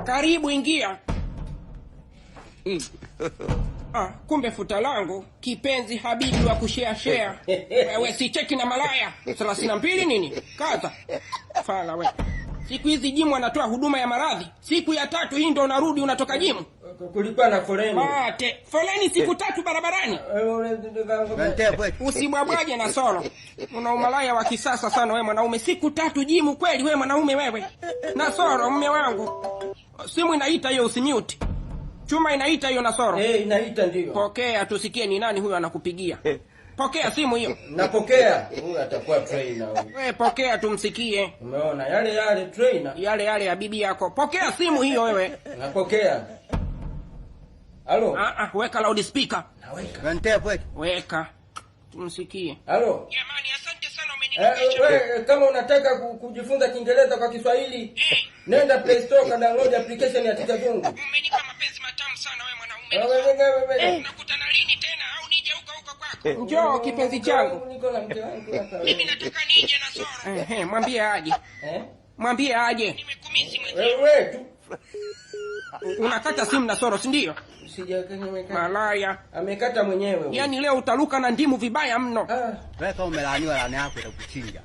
Karibu ingia. Kumbe futa langu kipenzi habibi wa kushare. Wewe si cheki na malaya 32 nini? Kaza. Fala wewe. Siku hizi jimu anatoa huduma ya maradhi. Siku ya 3 hii ndo unarudi unatoka jimu. Kulikuwa na foleni. Mate, foleni siku 3 barabarani. Usibwabwaje na solo. Una umalaya wa kisasa sana wewe mwanaume. Siku 3 jimu kweli wewe mwanaume wewe. Na solo mume wangu. Simu inaita hiyo usimute. Chuma inaita hiyo na soro. Inaita ndio. Pokea tusikie ni nani huyo anakupigia. Pokea simu hiyo. Napokea. Huyu atakuwa trainer huyu. Wewe pokea tumsikie. Umeona yale trainer. Yale ya bibi yako. Pokea simu hiyo wewe. Napokea. Halo. Weka loudspeaker. Naweka. Weka. Tumsikie. Halo. Jamani asante sana umeninikesha. Wewe kama unataka kujifunza Kiingereza kwa Kiswahili, nenda Play Store na download application ya Tita Zungu. Umenipa mapenzi matamu sana wewe mwanaume. Tunakutana lini tena au nije huko kwako? Njoo kipenzi changu. Niko na mke wangu hapa. Mimi nataka nije na soro. Mwambie aje. Mwambie aje. Nimekumisi mwenyewe. Wewe tu. Unakata simu na soro, si ndio? Sijakanyemeka. Malaya. Amekata mwenyewe. Yaani leo utaruka na ndimu vibaya mno. Wewe kama umelaaniwa laana yako itakuchinja.